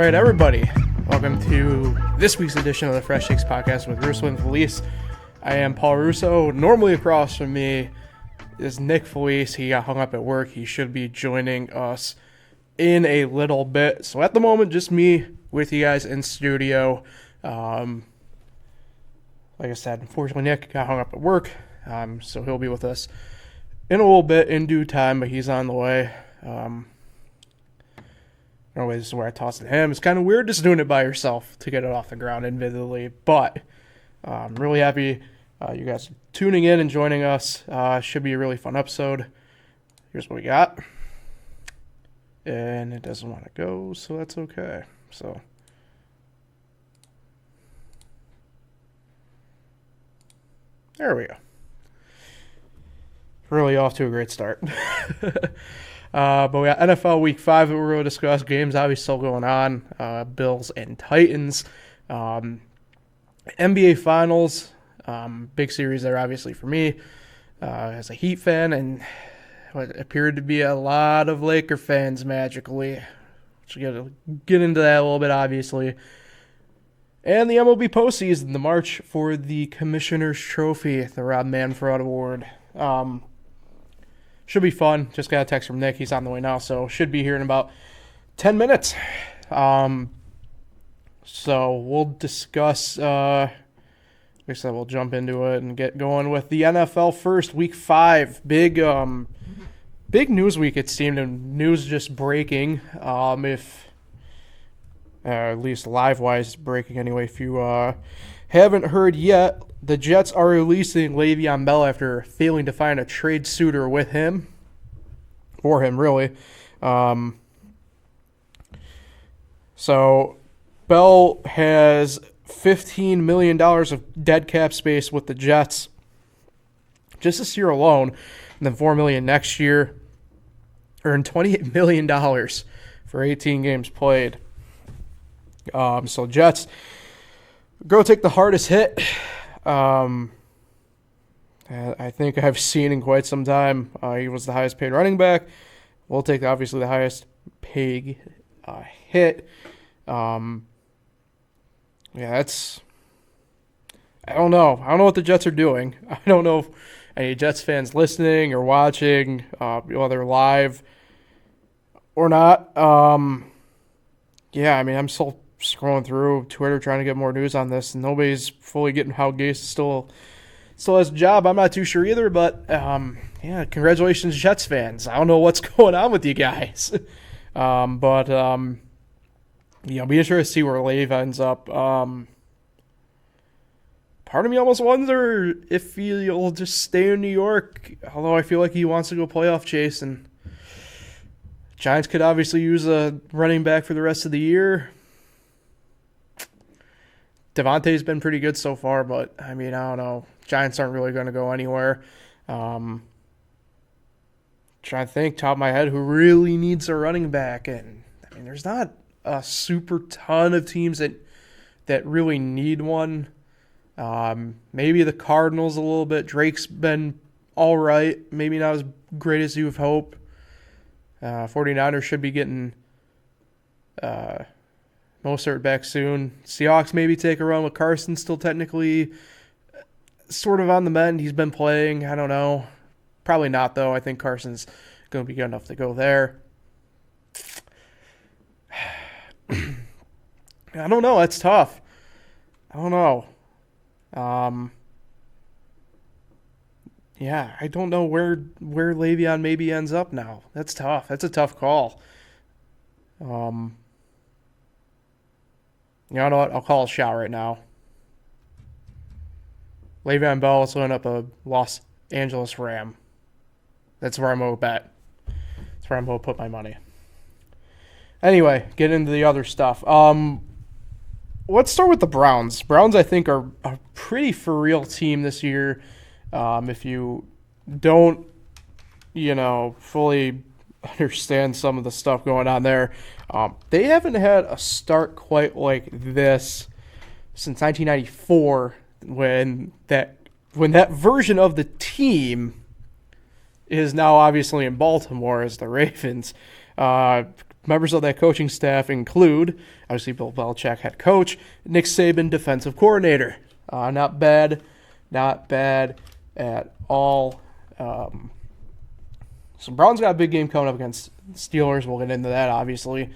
right, everybody. Welcome to this week's edition of the Fresh Takes Podcast with Russo Nick Felice. I am Paul Russo. Normally across from me is Nick Felice. He got hung up at work. He should be joining us in a little bit. So at the moment, just me with you guys in studio. Like I said, unfortunately, Nick got hung up at work. So he'll be with us in a little bit in due time, but he's on the way. This is where I tossed it to him. It's kind of weird just doing it by yourself to get it off the ground, admittedly. But I'm really happy you guys are tuning in and joining us. Should be a really fun episode. Here's what we got. And it doesn't want to go, so that's okay. So there we go. Really off to a great start. But we got NFL Week 5 that we're going to discuss. Games obviously still going on. Bills and Titans. NBA Finals. Big series there, obviously, for me as a Heat fan. And what appeared to be a lot of Laker fans, magically. We'll get into that a little bit, obviously. And the MLB postseason, the march for the Commissioner's Trophy, the Rob Manfred Award. Should be fun. Just got a text from Nick. He's on the way now, so should be here in about 10 minutes. So we'll discuss, like I said, we'll jump into it and get going with the NFL first, Week 5. Big news week, it seemed, and news just breaking. If at least live-wise breaking anyway. If you haven't heard yet, the Jets are releasing Le'Veon Bell after failing to find a trade suitor with him. For him, really. So, Bell has $15 million of dead cap space with the Jets just this year alone, and then $4 million next year. Earned $28 million for 18 games played. So, Jets go take the hardest hit. I think I've seen in quite some time. He was the highest paid running back. We'll take obviously the highest paid hit. That's. I don't know. I don't know what the Jets are doing. I don't know if any Jets fans listening or watching, whether live or not. I'm still scrolling through Twitter trying to get more news on this, and nobody's fully getting how Gase still has a job. I'm not too sure either, but congratulations, Jets fans. I don't know what's going on with you guys. Be interested to see where Lev ends up. Part of me almost wonder if he'll just stay in New York, although I feel like he wants to go playoff chasing. Giants could obviously use a running back for the rest of the year. Devontae's been pretty good so far, but, I don't know. Giants aren't really going to go anywhere. Trying to think, top of my head, who really needs a running back. And, there's not a super ton of teams that really need one. Maybe the Cardinals a little bit. Drake's been all right. Maybe not as great as you've hoped. 49ers should be getting Mostert back soon. Seahawks maybe take a run with Carson, still technically sort of on the mend. He's been playing. I don't know. Probably not, though. I think Carson's going to be good enough to go there. I don't know. That's tough. I don't know. I don't know where Le'Veon maybe ends up now. That's tough. That's a tough call. You know what? I'll call a shot right now. Le'Veon Bell will end up a Los Angeles Ram. That's where I'm going to bet. That's where I'm going to put my money. Anyway, get into the other stuff. Let's start with the Browns. Browns, I think, are a pretty for-real team this year. If you don't, fully understand some of the stuff going on there, they haven't had a start quite like this since 1994, when that version of the team is now obviously in Baltimore as the Ravens. members of that coaching staff include, obviously, Bill Belichick, head coach, Nick Saban, defensive coordinator. Not bad at all. So Browns got a big game coming up against Steelers. We'll get into that, obviously.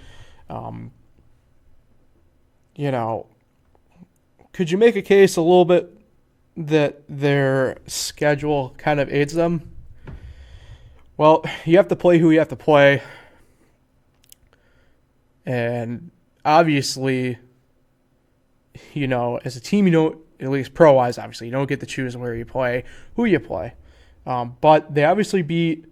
Could you make a case a little bit that their schedule kind of aids them? Well, you have to play who you have to play. And obviously, as a team, at least pro-wise, obviously, you don't get to choose where you play, who you play. But they obviously beat,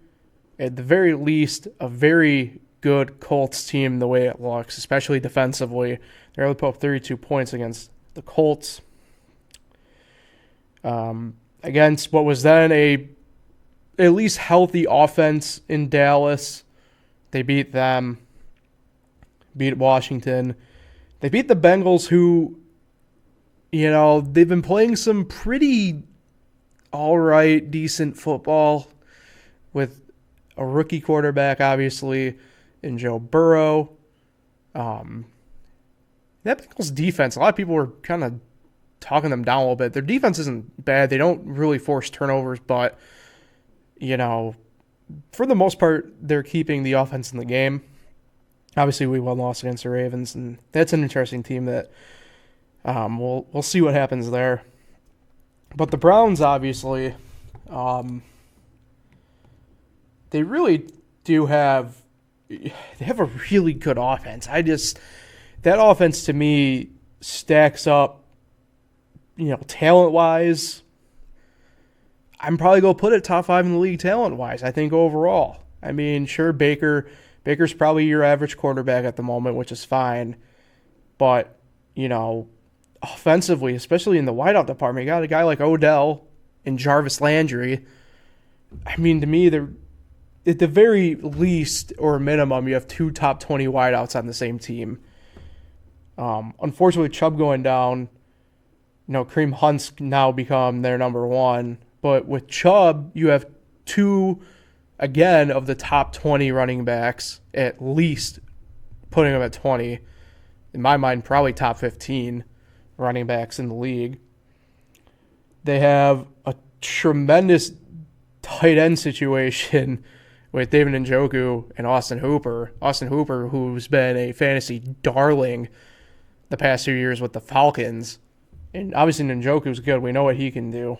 at the very least, a very good Colts team the way it looks, especially defensively. They're able to put up 32 points against the Colts. Against what was then a at least healthy offense in Dallas. They beat them. Beat Washington. They beat the Bengals, who, they've been playing some pretty all right, decent football with a rookie quarterback, obviously, in Joe Burrow. That Bengals defense, a lot of people were kind of talking them down a little bit. Their defense isn't bad. They don't really force turnovers, but, for the most part, they're keeping the offense in the game. Obviously, we lost against the Ravens, and that's an interesting team that we'll see what happens there. But the Browns, obviously, they really do have a really good offense. That offense to me stacks up, talent-wise. I'm probably going to put it top 5 in the league talent-wise, I think, overall. I mean, sure, Baker's probably your average quarterback at the moment, which is fine. But, offensively, especially in the wideout department, you got a guy like Odell and Jarvis Landry. I mean, to me, they're at the very least or minimum, you have 2 top 20 wideouts on the same team. Unfortunately, Chubb going down, Kareem Hunt's now become their number 1. But with Chubb, you have 2, again, of the top 20 running backs, at least putting them at 20. In my mind, probably top 15 running backs in the league. They have a tremendous tight end situation with David Njoku and Austin Hooper. Austin Hooper, who's been a fantasy darling the past 2 years with the Falcons. And obviously Njoku's good. We know what he can do.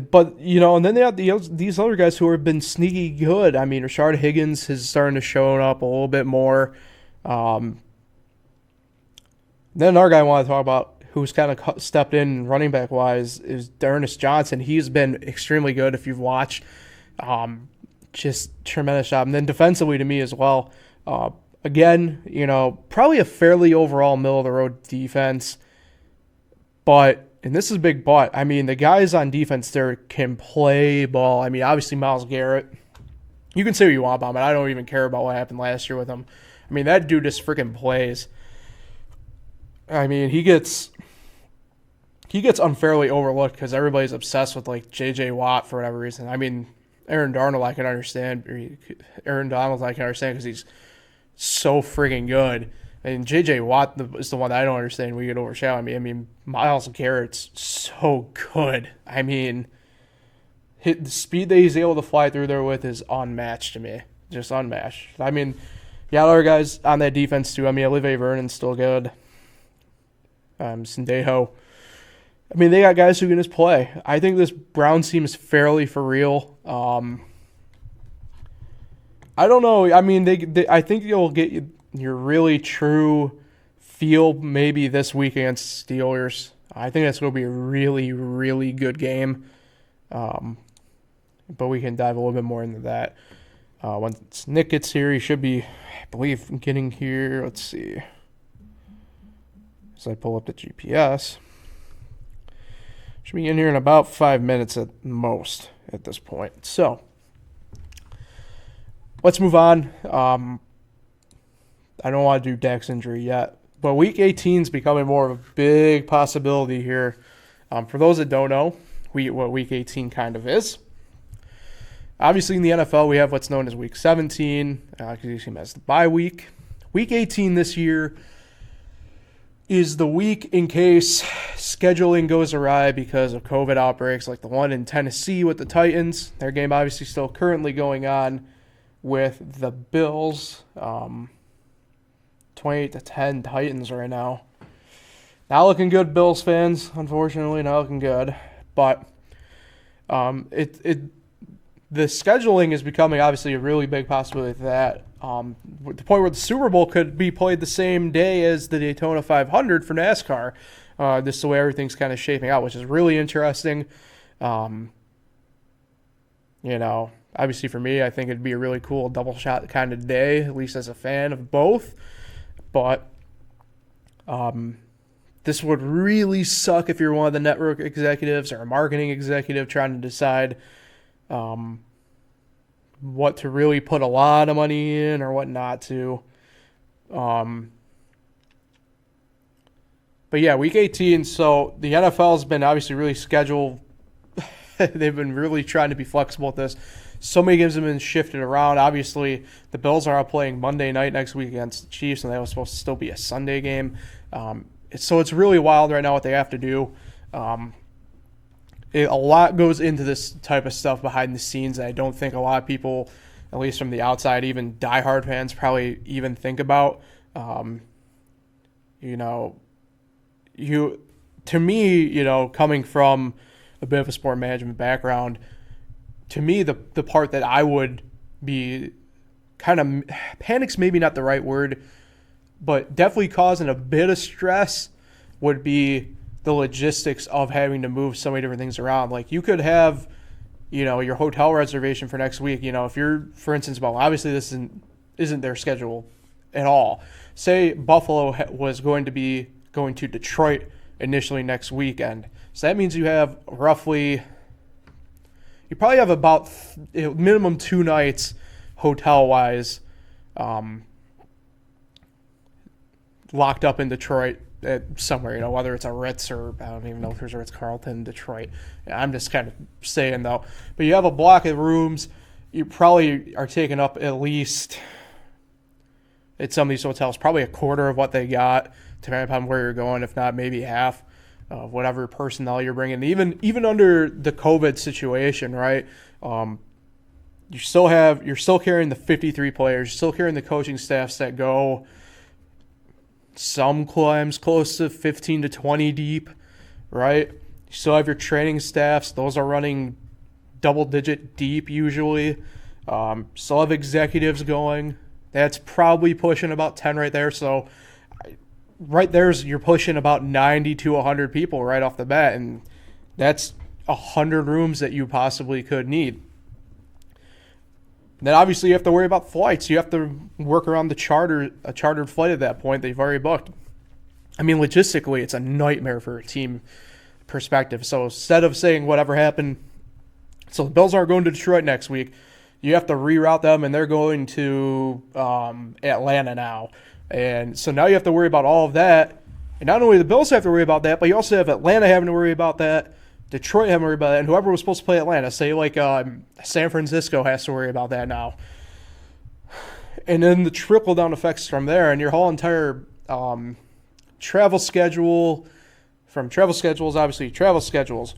But, and then they have these other guys who have been sneaky good. I mean, Rashard Higgins is starting to show up a little bit more. Then another guy I want to talk about who's kind of stepped in running back-wise is Ernest Johnson. He's been extremely good if you've watched. Just tremendous job. And then defensively to me as well. Again, probably a fairly overall middle-of-the-road defense. But, and this is a big but, I mean, the guys on defense there can play ball. I mean, obviously Myles Garrett. You can say what you want about him, but I don't even care about what happened last year with him. I mean, that dude just freaking plays. I mean, he gets unfairly overlooked because everybody's obsessed with, like, J.J. Watt for whatever reason. I mean, Aaron Donald I can understand because he's so freaking good. And J.J. Watt is the one that I don't understand. We get overshadowed. I mean, Myles Garrett's so good. I mean, the speed that he's able to fly through there with is unmatched to me. Just unmatched. I mean, yeah, other guys on that defense too. I mean, Olivier Vernon's still good. Sendejo. I mean, they got guys who can just play. I think this Browns team is fairly for real. I don't know. I mean, I think you'll get your really true feel maybe this week against Steelers. I think that's going to be a really, really good game. But we can dive a little bit more into that. Once Nick gets here, he should be, I believe, getting here. Let's see. As I pull up the GPS. Should be in here in about 5 minutes at most at this point. So, let's move on. I don't want to do Dak's injury yet. But Week 18 is becoming more of a big possibility here. For those that don't know what Week 18 kind of is, Obviously, in the NFL, we have what's known as Week 17, because each team has the bye week. Week 18 this year is the week in case scheduling goes awry because of COVID outbreaks, like the one in Tennessee with the Titans. Their game obviously still currently going on with the Bills. 28-10 Titans right now. Not looking good, Bills fans. Unfortunately, not looking good. But the scheduling is becoming obviously a really big possibility that with the point where the Super Bowl could be played the same day as the Daytona 500 for NASCAR. This is the way everything's kind of shaping out, which is really interesting. Obviously for me, I think it'd be a really cool double shot kind of day, at least as a fan of both. But this would really suck if you're one of the network executives or a marketing executive trying to decide what to really put a lot of money in or what not to. But yeah, Week 18, so the NFL's been obviously really scheduled. They've been really trying to be flexible with this. So many games have been shifted around. Obviously, the Bills are out playing Monday night next week against the Chiefs, and that was supposed to still be a Sunday game. So it's really wild right now what they have to do. A lot goes into this type of stuff behind the scenes that I don't think a lot of people, at least from the outside, even diehard fans, probably even think about. To me, coming from a bit of a sport management background, to me, the part that I would be kind of panic's maybe not the right word, but definitely causing a bit of stress would be the logistics of having to move so many different things around. Like you could have, your hotel reservation for next week. If you're, for instance, obviously this isn't their schedule at all. Say Buffalo was going to Detroit initially next weekend. So that means you probably have about minimum 2 nights hotel-wise locked up in Detroit somewhere, whether it's a Ritz or I don't even know if there's a Ritz-Carlton, Detroit. I'm just kind of saying, though. But you have a block of rooms. You probably are taking up at least, at some of these hotels, probably a quarter of what they got, depending upon where you're going, if not maybe half of whatever personnel you're bringing. Even under the COVID situation, right? You're still carrying the 53 players, you're still carrying the coaching staffs that go some climbs close to 15 to 20 deep, right? You still have your training staffs. Those are running double-digit deep usually. Still have executives going. That's probably pushing about 10 right there. So right there's you're pushing about 90 to 100 people right off the bat, and that's 100 rooms that you possibly could need. Then obviously you have to worry about flights. You have to work around a chartered flight at that point that you've already booked. I mean, logistically, it's a nightmare for a team perspective. So instead of saying whatever happened, so the Bills aren't going to Detroit next week, you have to reroute them, and they're going to Atlanta now. And so now you have to worry about all of that. And not only the Bills have to worry about that, but you also have Atlanta having to worry about that, Detroit having to worry about that, and whoever was supposed to play Atlanta, say like San Francisco has to worry about that now. And then the trickle-down effects from there, and your whole entire travel schedule, from travel schedules, obviously travel schedules,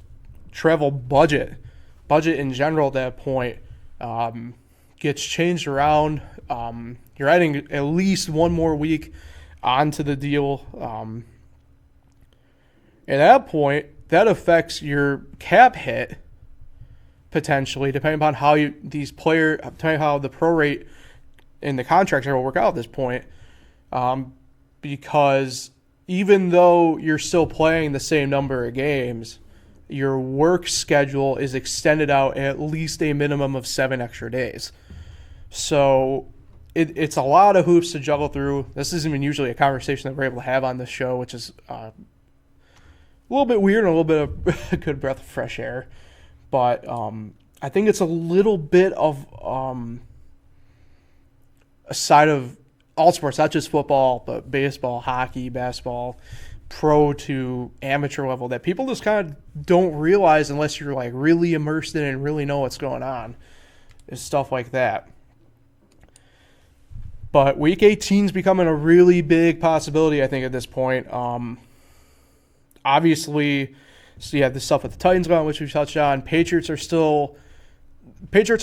travel budget in general at that point gets changed around. You're adding at least one more week onto the deal. At that point, that affects your cap hit potentially, depending upon how depending on how the prorate and the contracts will work out at this point. Because even though you're still playing the same number of games, your work schedule is extended out at least a minimum of 7 extra days. So it's a lot of hoops to juggle through. This isn't even usually a conversation that we're able to have on this show, which is a little bit weird and a little bit of a good breath of fresh air. But I think it's a little bit of a side of all sports, not just football, but baseball, hockey, basketball, pro to amateur level, that people just kind of don't realize unless you're like really immersed in it and really know what's going on. is stuff like that. But Week 18 is becoming a really big possibility, I think, at this point. Obviously, so you have the stuff with the Titans going, which we touched on. Patriots are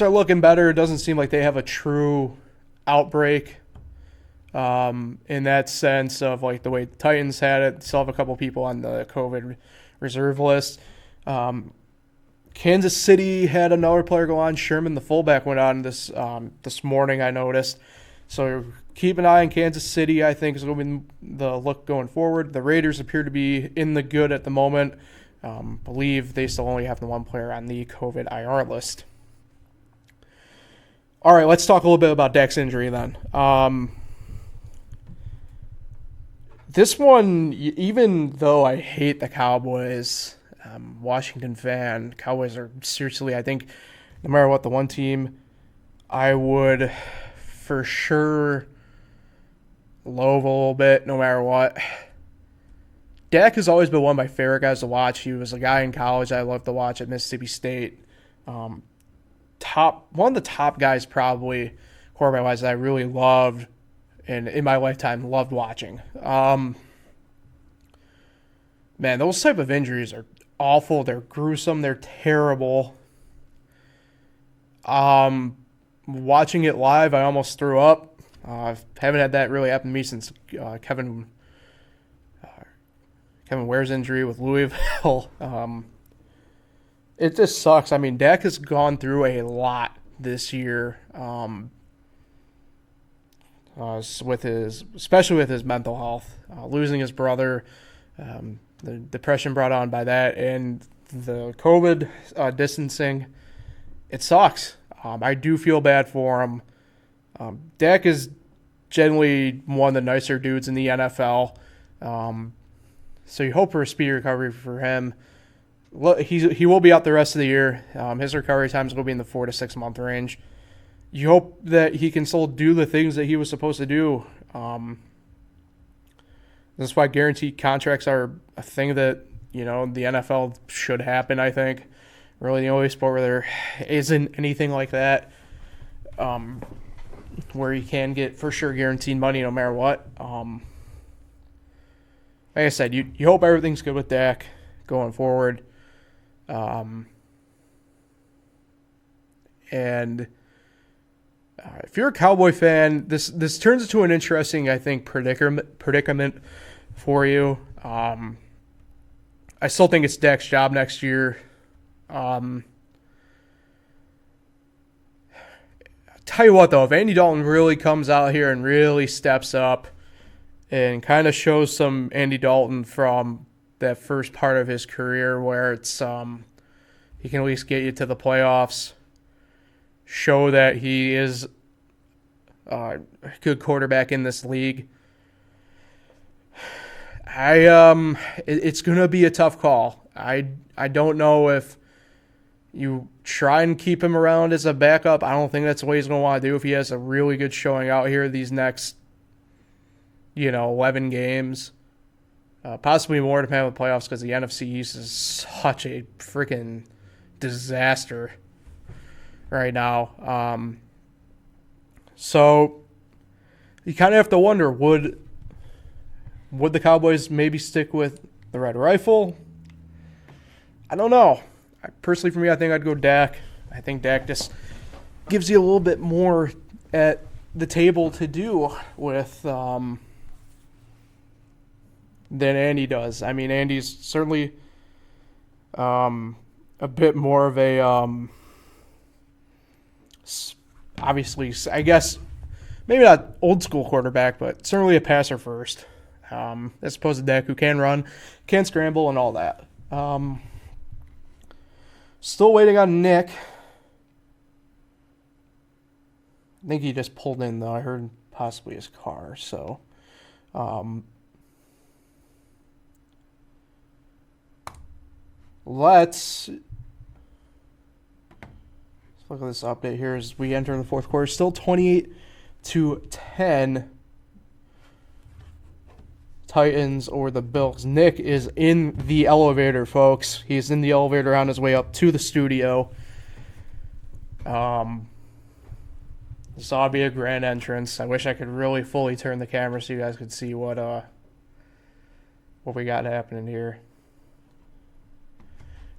looking better. It doesn't seem like they have a true outbreak in that sense of like the way the Titans had it. Still have a couple people on the COVID reserve list. Kansas City had another player go on. Sherman, the fullback, went on this morning, I noticed. So keep an eye on Kansas City, I think, is going to be the look going forward. The Raiders appear to be in the good at the moment. Believe they still only have the one player on the COVID IR list. All right, let's talk a little bit about Dak's injury then. This one, even though I hate the Cowboys, Washington fan, Cowboys are seriously, I think, no matter what, the one team I would for sure loathe a little bit, no matter what. Dak has always been one of my favorite guys to watch. He was a guy in college I loved to watch at Mississippi State. One of the top guys probably, quarterback-wise, that I really loved and in my lifetime loved watching. Man, those type of injuries are awful. They're gruesome. They're terrible. Watching it live, I almost threw up. Haven't had that really happen to me since Kevin Ware's injury with Louisville. It just sucks. I mean, Dak has gone through a lot this year, especially with his mental health, losing his brother, the depression brought on by that, and the COVID distancing. It sucks. I do feel bad for him. Dak is generally one of the nicer dudes in the NFL. So you hope for a speedy recovery for him. He will be out the rest of the year. His recovery time is going to be in the 4 to 6 month range. You hope that he can still do the things that he was supposed to do. That's why guaranteed contracts are a thing that, the NFL should happen, I think. Really the only sport where there isn't anything like that, where you can get for sure guaranteed money no matter what. Like I said, you hope everything's good with Dak going forward. And if you're a Cowboy fan, this turns into an interesting, I think, predicament for you. I still think it's Dak's job next year. Tell you what, though, if Andy Dalton really comes out here and really steps up and kind of shows some Andy Dalton from that first part of his career where it's he can at least get you to the playoffs, show that he is a good quarterback in this league. It's going to be a tough call. I don't know if you try and keep him around as a backup. I don't think that's what he's going to want to do if he has a really good showing out here these next, 11 games. Possibly more depending on the playoffs because the NFC East is such a freaking disaster right now. So you kind of have to wonder, would the Cowboys maybe stick with the Red Rifle? I don't know. Personally, for me, I think I'd go Dak. I think Dak just gives you a little bit more at the table to do with than Andy does. I mean, Andy's certainly a bit more of a obviously, I guess, maybe not old school quarterback, but certainly a passer first, as opposed to Dak, who can run, can scramble, and all that. Still waiting on Nick. I think he just pulled in, though. I heard possibly his car. So, let's look at this update here as we enter the fourth quarter. Still 28-10. Titans or the Bills. Nick is in the elevator, folks. He's in the elevator on his way up to the studio. This ought to be a grand entrance. I wish I could really fully turn the camera so you guys could see what we got happening here.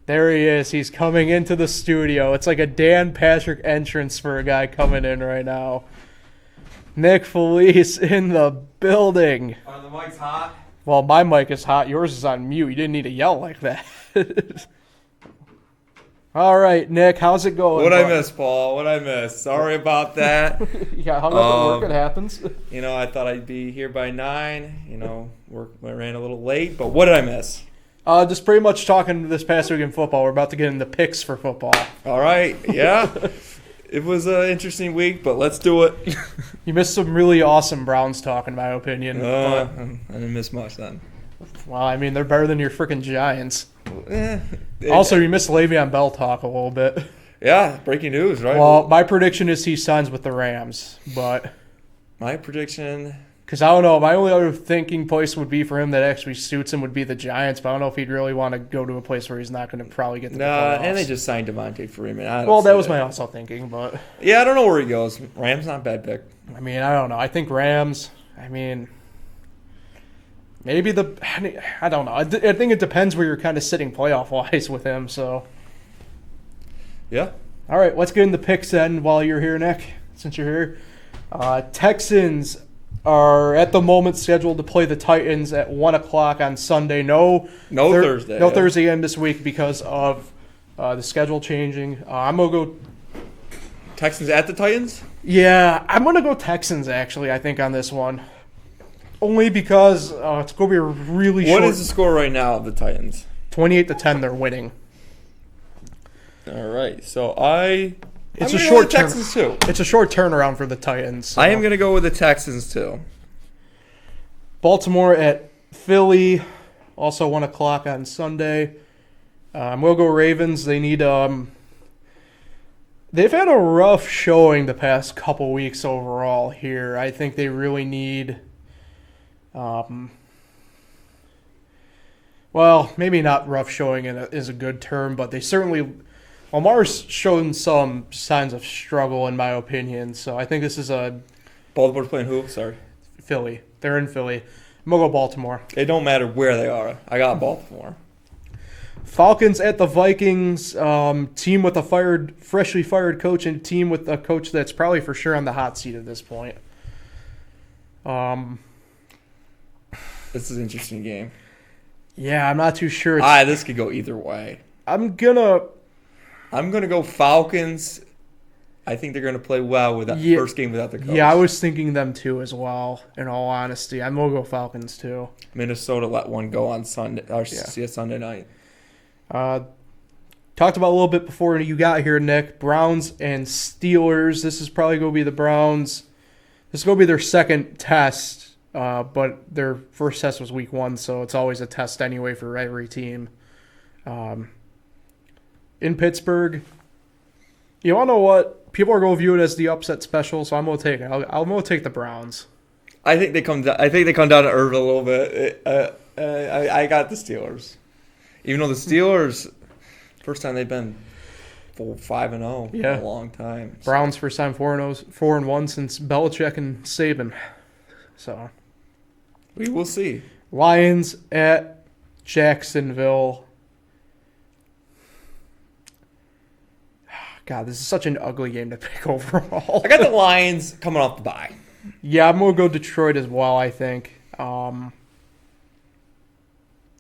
There he is. He's coming into the studio. It's like a Dan Patrick entrance for a guy coming in right now. Nick Felice in the building. Are the mics hot? Well, my mic is hot. Yours is on mute. You didn't need to yell like that. All right, Nick, how's it going? What'd I miss, Paul? What'd I miss? Sorry about that. You got hung up at work. It happens. I thought I'd be here by 9. Work ran a little late, but what did I miss? Just pretty much talking this past week in football. We're about to get into picks for football. All right, yeah. It was an interesting week, but let's do it. You missed some really awesome Browns talk, in my opinion. I didn't miss much then. Well, I mean, they're better than your freaking Giants. Also, you missed Le'Veon Bell talk a little bit. Yeah, breaking news, right? Well, my prediction is he signs with the Rams, but... My prediction... Because I don't know, my only other thinking place would be for him that actually suits him would be the Giants, but I don't know if he'd really want to go to a place where he's not going to probably get the playoffs. And they just signed Devontae Freeman. That was my also thinking, but... Yeah, I don't know where he goes. Rams not a bad pick. I mean, I don't know. I think Rams, maybe I don't know. I think it depends where you're kind of sitting playoff-wise with him, so... Yeah. All right, let's get into picks then while you're here, Nick, since you're here. Texans are at the moment scheduled to play the Titans at 1 o'clock on Sunday. No Thursday. No Thursday game this week because of the schedule changing. I'm going to go... Texans at the Titans? Yeah, I'm going to go Texans, actually, I think, on this one. Only because it's going to be a really short... What is the score right now of the Titans? 28-10, they're winning. All right, so It's a short Texans too. It's a short turnaround for the Titans. So. I am going to go with the Texans too. Baltimore at Philly, also 1 o'clock on Sunday. We'll go Ravens. They need they've had a rough showing the past couple weeks overall here. I think they really need well, maybe not rough showing is a good term, but they certainly Lamar's shown some signs of struggle, in my opinion. So I think this is a... Baltimore's playing who? Sorry. Philly. They're in Philly. I'm going to go Baltimore. It don't matter where they are. I got Baltimore. Falcons at the Vikings. Team with a freshly fired coach and team with a coach that's probably for sure on the hot seat at this point. This is an interesting game. Yeah, I'm not too sure. This could go either way. I'm going to go Falcons. I think they're going to play well with that first game without the coach. Yeah, I was thinking them too as well, in all honesty. I'm going to go Falcons too. Minnesota let one go on Sunday Sunday night. Talked about a little bit before you got here, Nick. Browns and Steelers. This is probably going to be the Browns. This is going to be their second test, but their first test was week 1, so it's always a test anyway for every team. In Pittsburgh, you want to know what? People are going to view it as the upset special, so I'm going to take it. I'm going to take the Browns. I think they come down to earth a little bit. I got the Steelers, even though the Steelers, first time they've been 5-0 in a long time. So. Browns first time 4-1 since Belichick and Saban. So we will see. Lions at Jacksonville. God, this is such an ugly game to pick overall. I got the Lions coming off the bye. Yeah, I'm going to go Detroit as well, I think.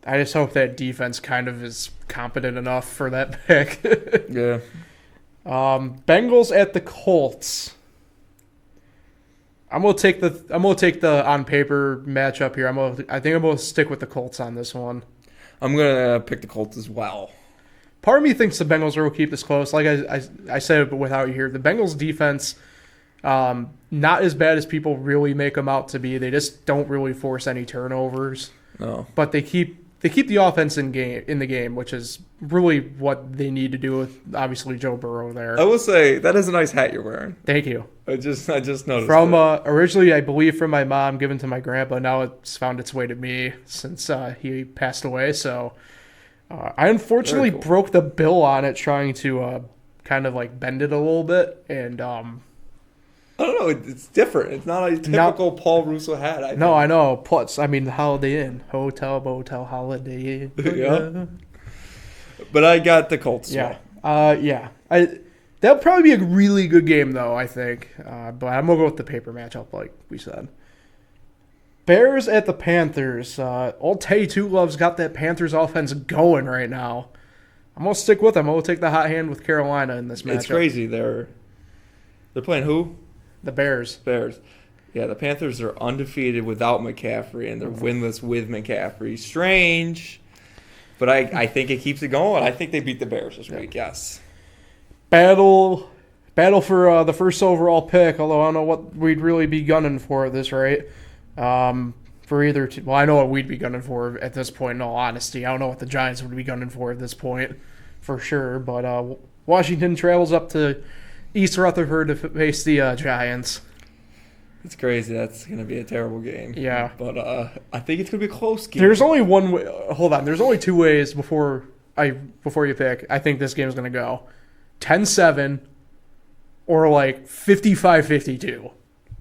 I just hope that defense kind of is competent enough for that pick. Yeah. Bengals at the Colts. I'm gonna take the on paper matchup here. I think I'm gonna stick with the Colts on this one. I'm gonna pick the Colts as well. Part of me thinks the Bengals will keep this close. Like I said without you here, the Bengals defense, not as bad as people really make them out to be. They just don't really force any turnovers. No. But they keep the offense in the game, which is really what they need to do with obviously Joe Burrow there. I will say that is a nice hat you're wearing. Thank you. I just noticed. From originally, I believe from my mom, given to my grandpa. Now it's found its way to me since he passed away. So I unfortunately broke the bill on it, trying to kind of like bend it a little bit, and I don't know. It's different. It's not a typical Paul Russo hat. I know. Plus, I mean, Holiday Inn. Hotel, motel, Holiday Inn. Yeah. But I got the Colts. Yeah. That'll probably be a really good game, though, I think. But I'm going to go with the paper matchup, like we said. Bears at the Panthers. Old Teddy Two Gloves got that Panthers offense going right now. I'm going to stick with them. I'm going to take the hot hand with Carolina in this matchup. It's crazy. They're playing who? The Bears. Yeah, the Panthers are undefeated without McCaffrey, and they're winless with McCaffrey. Strange, but I think it keeps it going. I think they beat the Bears this week, yes. Battle for the first overall pick, although I don't know what we'd really be gunning for at this rate. For either team. Well, I know what we'd be gunning for at this point, in all honesty. I don't know what the Giants would be gunning for at this point, for sure. But Washington travels up to East Rutherford to face the Giants. It's crazy. That's going to be a terrible game. Yeah. But I think it's going to be a close game. There's only one way. Hold on. There's only two ways before you pick. I think this game's going to go 10-7 or like 55-52.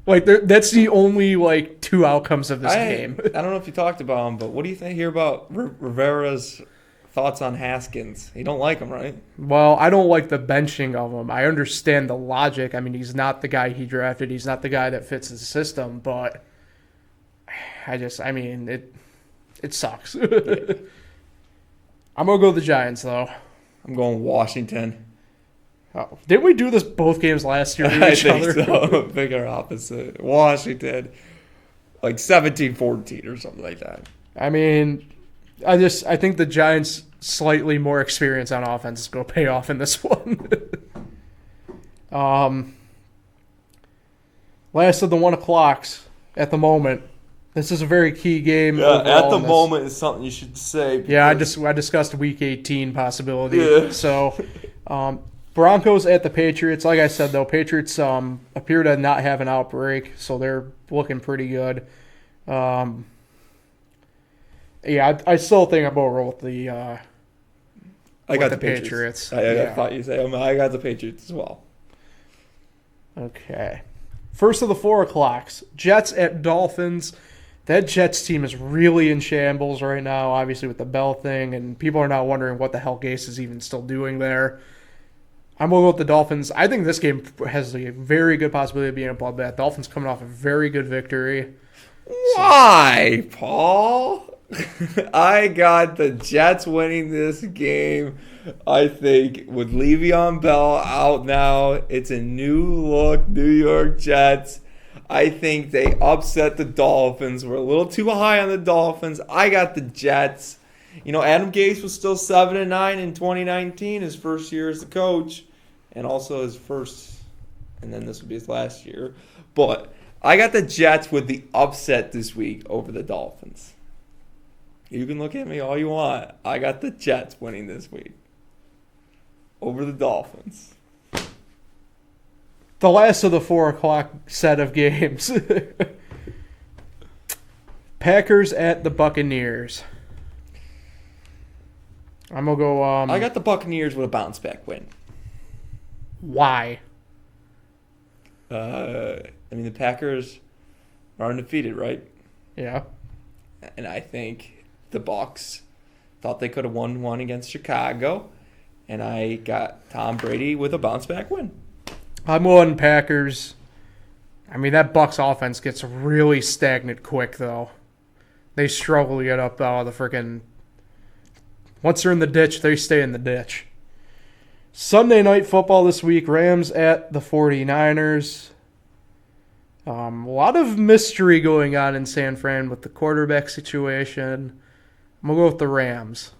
Like that's the only like two outcomes of this game. I don't know if you talked about him, but what do you think here about Rivera's thoughts on Haskins? You don't like him, right? Well, I don't like the benching of him. I understand the logic. I mean, he's not the guy he drafted. He's not the guy that fits his system. But it sucks. I'm gonna go with the Giants though. I'm going Washington. Oh, didn't we do this both games last year with each other? So. Bigger opposite. Washington, like 17-14 or something like that. I mean, I think the Giants' slightly more experience on offense is going to pay off in this one. Last of the 1 o'clocks at the moment. This is a very key game. Yeah, at the moment is something you should say. Yeah, I discussed Week 18 possibility. Yeah. So, Broncos at the Patriots. Like I said, though, Patriots appear to not have an outbreak, so they're looking pretty good. I still think I'm going to roll with the Patriots. I thought you'd say, I got the Patriots as well. Okay. First of the 4 o'clocks. Jets at Dolphins. That Jets team is really in shambles right now, obviously with the Bell thing, and people are now wondering what the hell Gase is even still doing there. I'm going to go with the Dolphins. I think this game has a very good possibility of being a bloodbath. Dolphins coming off a very good victory. Why, Paul? I got the Jets winning this game. I think with Le'Veon Bell out now, it's a new look New York Jets. I think they upset the Dolphins. We're a little too high on the Dolphins. I got the Jets. You know, Adam Gase was still 7-9 in 2019, his first year as the coach, and also his first, and then this would be his last year. But I got the Jets with the upset this week over the Dolphins. You can look at me all you want. I got the Jets winning this week over the Dolphins. The last of the 4 o'clock set of games. Packers at the Buccaneers. I'm going to go... I got the Buccaneers with a bounce-back win. Why? The Packers are undefeated, right? Yeah. And I think the Bucs thought they could have won one against Chicago, and I got Tom Brady with a bounce-back win. I'm going Packers. I mean, that Bucs offense gets really stagnant quick, though. They struggle to get up the freaking... Once they're in the ditch, they stay in the ditch. Sunday night football this week, Rams at the 49ers. A lot of mystery going on in San Fran with the quarterback situation. I'm going to go with the Rams.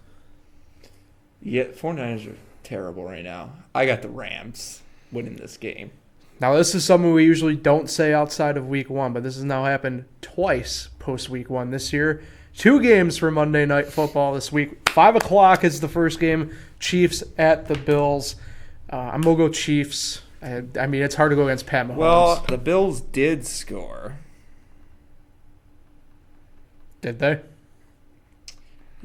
Yeah, 49ers are terrible right now. I got the Rams winning this game. Now, this is something we usually don't say outside of Week 1, but this has now happened twice post-Week 1 this year. 2 games for Monday Night Football this week. 5 o'clock is the first game. Chiefs at the Bills. I'm going to go Chiefs. I mean, it's hard to go against Pat Mahomes. Well, the Bills did score. Did they?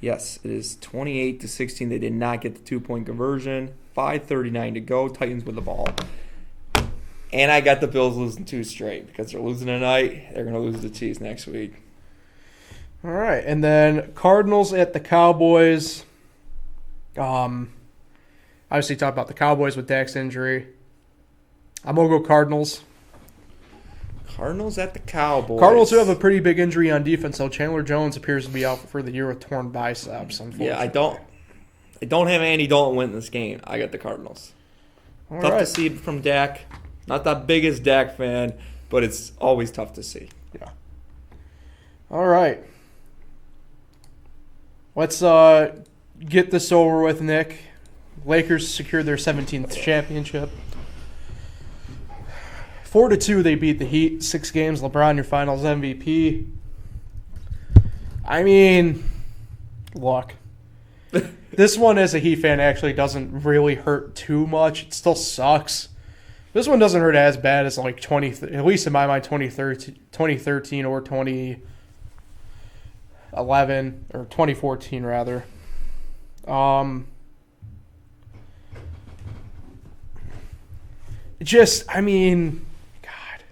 Yes, it is 28-16. They did not get the 2-point conversion. 5:39 to go. Titans with the ball. And I got the Bills losing 2 straight because they're losing tonight. They're going to lose the Chiefs next week. All right. And then Cardinals at the Cowboys. Obviously talked about the Cowboys with Dak's injury. I'm going to go Cardinals. Cardinals at the Cowboys. Cardinals do have a pretty big injury on defense, though. Chandler Jones appears to be out for the year with torn biceps, unfortunately. Yeah, I don't have Andy Dalton win this game. I got the Cardinals. All tough right. to see from Dak. Not the biggest Dak fan, but it's always tough to see. Yeah. All right. Let's get this over with, Nick. Lakers secured their 17th championship. 4-2, they beat the Heat. 6 games. LeBron, your Finals MVP. I mean, look. This one, as a Heat fan, actually doesn't really hurt too much. It still sucks. This one doesn't hurt as bad as like at least in my mind, 2013 or 2011 or 2014 rather. I mean, God,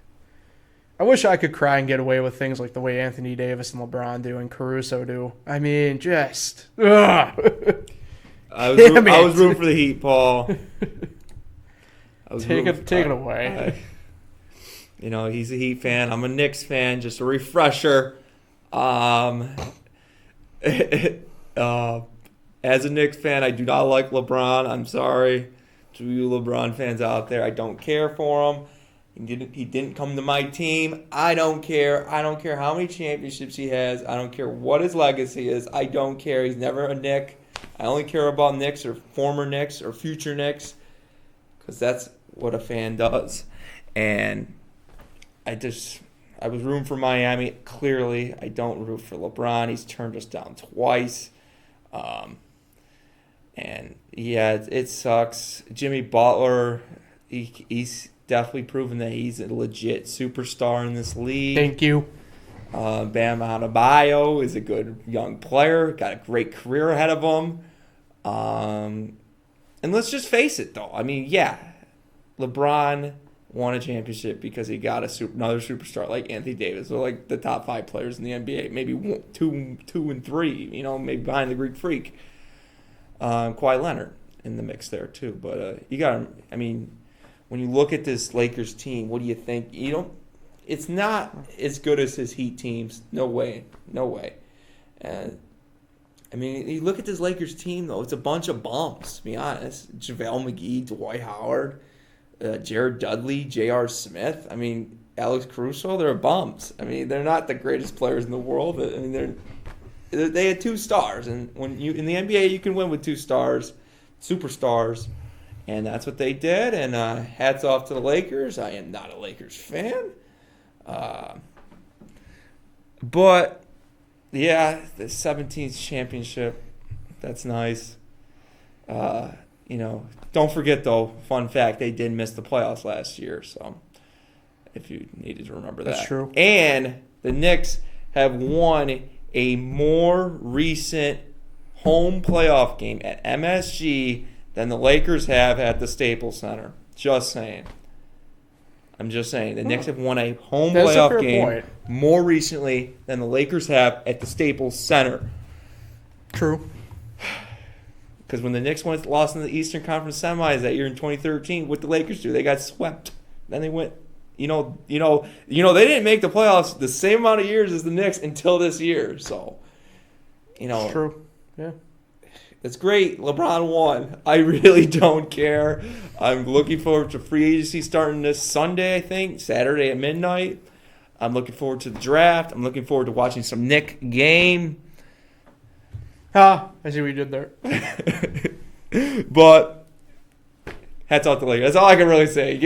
I wish I could cry and get away with things like the way Anthony Davis and LeBron do and Caruso do. I mean, just ugh. I was rooting for the Heat, Paul. Take it away. He's a Heat fan. I'm a Knicks fan. Just a refresher. As a Knicks fan, I do not like LeBron. I'm sorry to you LeBron fans out there. I don't care for him. He didn't come to my team. I don't care. I don't care how many championships he has. I don't care what his legacy is. I don't care. He's never a Knick. I only care about Knicks or former Knicks or future Knicks because that's what a fan does. And I was rooting for Miami. Clearly, I don't root for LeBron. He's turned us down twice. And, yeah, it sucks. Jimmy Butler, he's definitely proven that he's a legit superstar in this league. Thank you. Bam Adebayo is a good young player. Got a great career ahead of him. And let's just face it, though. I mean, yeah, LeBron won a championship because he got another superstar like Anthony Davis, or like the top 5 players in the NBA, maybe two and three, maybe behind the Greek Freak. Kawhi Leonard in the mix there too. But you got to, I mean, when you look at this Lakers team, what do you think? It's not as good as his Heat teams. No way. I mean, you look at this Lakers team, though, it's a bunch of bums, to be honest. JaVale McGee, Dwight Howard, Jared Dudley, J.R. Smith. I mean, Alex Caruso, they're bums. I mean, they're not the greatest players in the world. I mean, they had 2 stars. And when in the NBA, you can win with 2 stars, superstars. And that's what they did. And hats off to the Lakers. I am not a Lakers fan. But, yeah, the 17th championship, that's nice. Don't forget, though, fun fact, they did miss the playoffs last year. So, if you needed to remember that. That's true. And the Knicks have won a more recent home playoff game at MSG than the Lakers have at the Staples Center. Just saying. I'm just saying. The Knicks have won a home playoff game more recently than the Lakers have at the Staples Center. True. Because when the Knicks lost in the Eastern Conference semis that year in 2013, what the Lakers do? They got swept. Then they went, they didn't make the playoffs the same amount of years as the Knicks until this year. So, It's true. Yeah. It's great. LeBron won. I really don't care. I'm looking forward to free agency starting this Sunday, I think, Saturday at midnight. I'm looking forward to the draft. I'm looking forward to watching some Knick game. I see what you did there. But hats off to Lakers. That's all I can really say.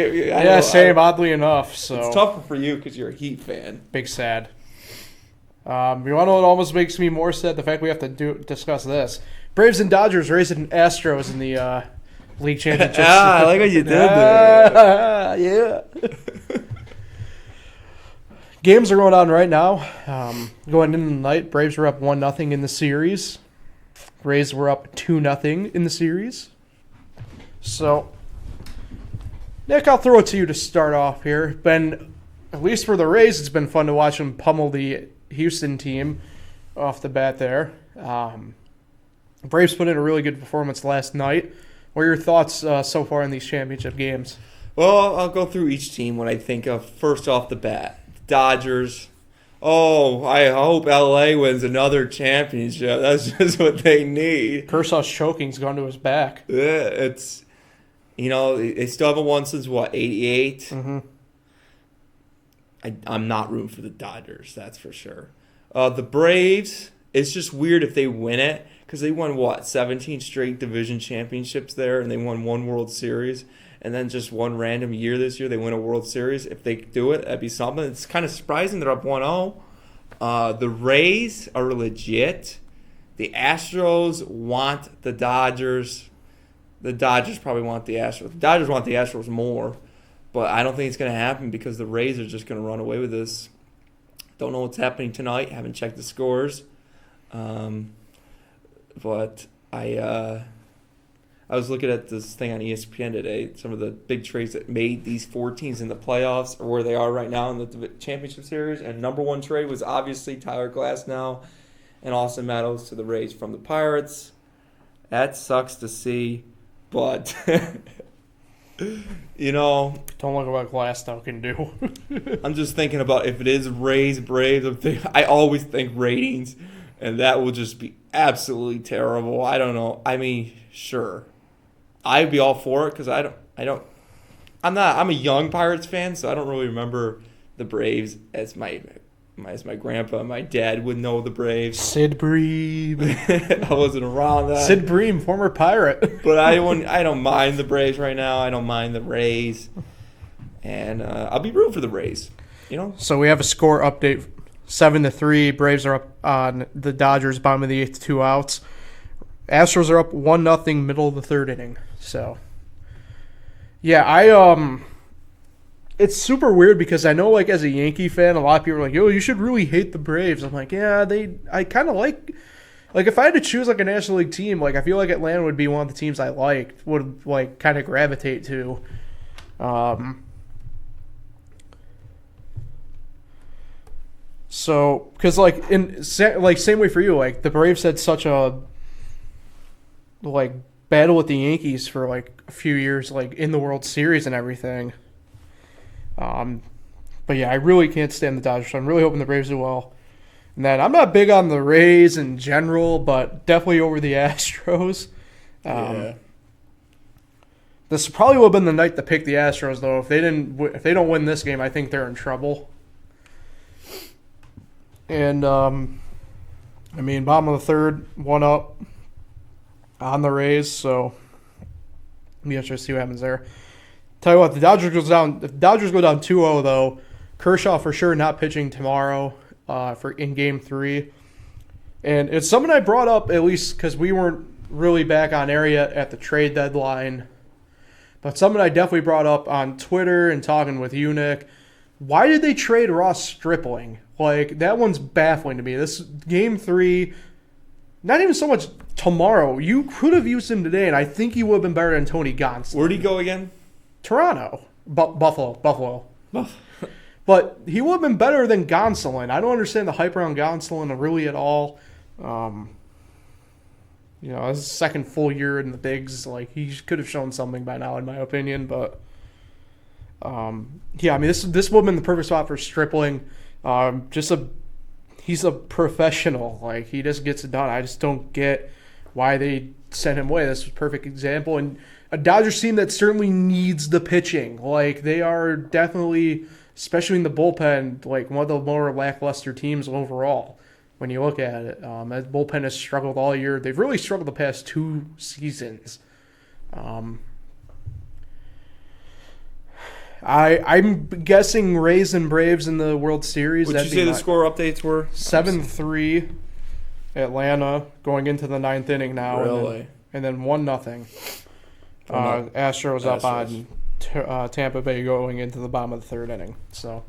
Same, oddly enough. So it's tougher for you because you're a Heat fan. Big sad. You want to know what almost makes me more sad? The fact we have to discuss this. Braves and Dodgers racing Astros in the league championship. I like what you did there. Yeah. Games are going on right now. Going into the night, Braves were up 1-0 in the series. Rays were up 2-0 in the series. So, Nick, I'll throw it to you to start off here. At least for the Rays, it's been fun to watch them pummel the Houston team off the bat there. Braves put in a really good performance last night. What are your thoughts so far in these championship games? Well, I'll go through each team when I think of first off the bat. Dodgers. Oh, I hope LA wins another championship. That's just what they need. Kershaw's choking's gone to his back. Yeah, it's, they still haven't won since, 88? Mm-hmm. I'm not rooting for the Dodgers, that's for sure. The Braves, it's just weird if they win it, because they won, 17 straight division championships there, and they won one World Series. And then just one random year this year, they win a World Series. If they do it, that'd be something. It's kind of surprising. They're up 1-0. The Rays are legit. The Astros want the Dodgers. The Dodgers probably want the Astros. The Dodgers want the Astros more. But I don't think it's going to happen because the Rays are just going to run away with this. Don't know what's happening tonight. Haven't checked the scores. But I was looking at this thing on ESPN today, some of the big trades that made these four teams in the playoffs or where they are right now in the championship series. And number one trade was obviously Tyler Glasnow and Austin Meadows to the Rays from the Pirates. That sucks to see, but, Don't look at what Glasnow can do. I'm just thinking about if it is Rays, Braves, I always think ratings, and that will just be absolutely terrible. I don't know. I mean, sure. I'd be all for it because I'm a young Pirates fan, so I don't really remember the Braves as my grandpa and my dad would know the Braves. Sid Bream. I wasn't around that. Sid Bream, former Pirate. But I don't mind the Braves right now. I don't mind the Rays. And I'll be rooting for the Rays. So we have a score update, 7-3. Braves are up on the Dodgers, bottom of the eighth, 2 outs. Astros are up 1-0, middle of the third inning. So, yeah, it's super weird because I know, as a Yankee fan, a lot of people are like, yo, you should really hate the Braves. I'm like, yeah, I kind of like, if I had to choose, a National League team, I feel like Atlanta would be one of the teams I liked, would, kind of gravitate to. So, because, same way for you, the Braves had such a battle with the Yankees for a few years, in the World Series and everything. But yeah, I really can't stand the Dodgers, so I'm really hoping the Braves do well. And then I'm not big on the Rays in general, but definitely over the Astros. Yeah. This probably would have been the night to pick the Astros, though. If they don't win this game, I think they're in trouble. And bottom of the third, 1 up on the Rays, so we have to see what happens there. Tell you what, the Dodgers go down 2-0 though. Kershaw for sure not pitching tomorrow in Game 3, and it's something I brought up at least because we weren't really back on air yet at the trade deadline, but something I definitely brought up on Twitter and talking with you, Nick. Why did they trade Ross Stripling? That one's baffling to me. This Game 3. Not even so much tomorrow. You could have used him today, and I think he would have been better than Tony Gonsolin. Where'd he go again? Toronto. Buffalo. But he would have been better than Gonsolin. I don't understand the hype around Gonsolin really at all. His second full year in the bigs. He could have shown something by now, in my opinion. But, this would have been the perfect spot for Stripling. He's a professional. He just gets it done. I just don't get why they sent him away. This was a perfect example. And a Dodgers team that certainly needs the pitching. They are definitely, especially in the bullpen, one of the more lackluster teams overall when you look at it. That bullpen has struggled all year. They've really struggled the past 2 seasons. I'm guessing Rays and Braves in the World Series. What did you say the score updates were? 7-3 Atlanta going into the 9th inning now. Really? And then 1-0. Astros up on Tampa Bay going into the bottom of the 3rd inning. So,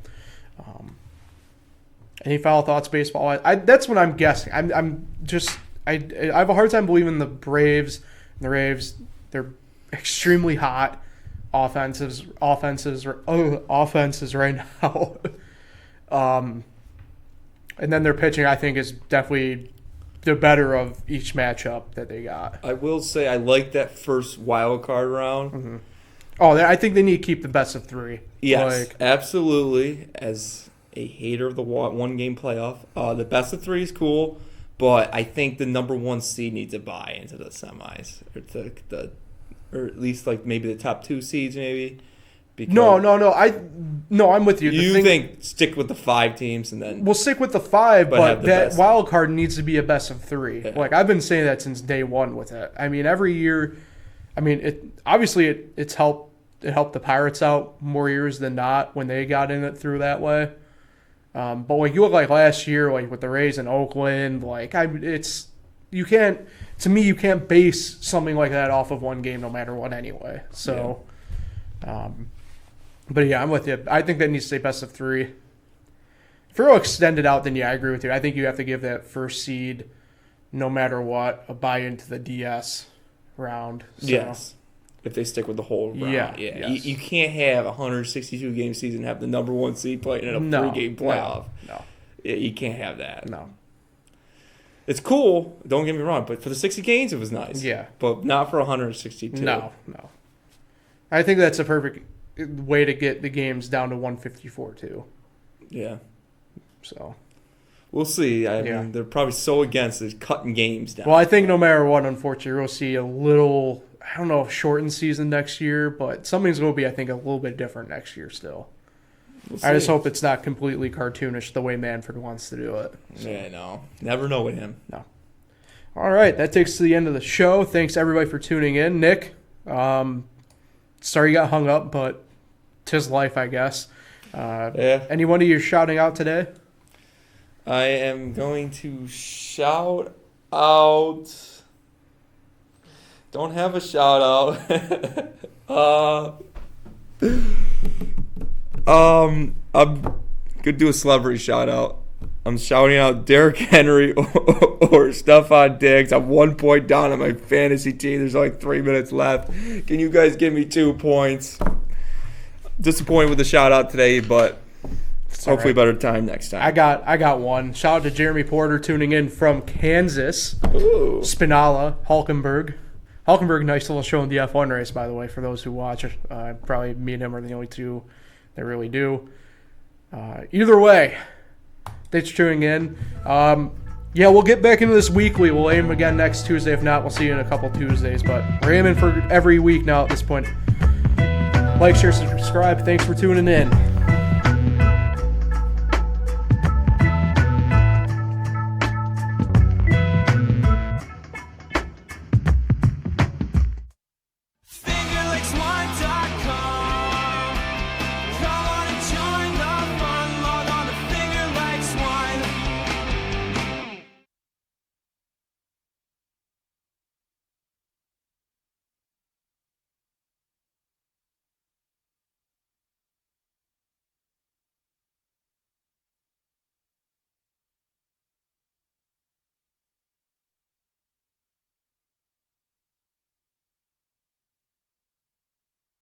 any final thoughts, baseball? That's what I'm guessing. I have a hard time believing the Braves and the Raves. They're extremely hot. offenses right now. And then their pitching, I think, is definitely the better of each matchup that they got. I will say I like that first wild card round. Mm-hmm. Oh, I think they need to keep the best of 3. Yes, absolutely. As a hater of the one-game playoff, the best of 3 is cool, but I think the number 1 seed needs to buy into the semis, or at least like maybe the top 2 seeds, maybe. No. I'm with you. You think stick with the 5 teams and then we'll stick with the 5, but that wild card needs to be a best of 3. Yeah. Like I've been saying that since day one with it. I mean, every year. I mean, it's helped. It helped the Pirates out more years than not when they got in it through that way. But like you look like last year, like with the Rays in Oakland, you can't base something like that off of one game no matter what anyway. So. Yeah. But yeah, I'm with you. I think that needs to stay best of 3. If you're extended out, then yeah, I agree with you. I think you have to give that first seed, no matter what, a buy into the DS round. So. Yes. If they stick with the whole round. Yeah. Yes. You can't have a 162-game season and have the number 1 seed playing in a 3-game playoff. No. Yeah, you can't have that. No. It's cool, don't get me wrong, but for the 60 games, it was nice. Yeah. But not for 162. No. I think that's a perfect way to get the games down to 154 too. Yeah. So. We'll see. I mean, they're probably so against it, cutting games down. Well, I think no matter what, unfortunately, we'll see a little, I don't know, shortened season next year, but something's going to be, I think, a little bit different next year still. I just hope it's not completely cartoonish the way Manfred wants to do it. So. Yeah, no. Never know with him. No. All right, that takes us to the end of the show. Thanks, everybody, for tuning in. Nick, sorry you got hung up, but 'tis life, I guess. Anyone you're shouting out today? I am going to shout out. Don't have a shout out. I'm gonna do a celebrity shout out. I'm shouting out Derrick Henry or Stephon Diggs. I'm 1 point down on my fantasy team. There's like 3 minutes left. Can you guys give me 2 points? Disappointed with the shout out today, but hopefully better time next time. I got one. Shout out to Jeremy Porter tuning in from Kansas. Ooh. Spinala, Hulkenberg. Hulkenberg, nice little show in the F1 race, by the way, for those who watch it. Probably me and him are the only two that really do. Either way, thanks for tuning in. We'll get back into this weekly. We'll aim again next Tuesday. If not, we'll see you in a couple Tuesdays. But we're aiming for every week now at this point. Like, share, subscribe. Thanks for tuning in.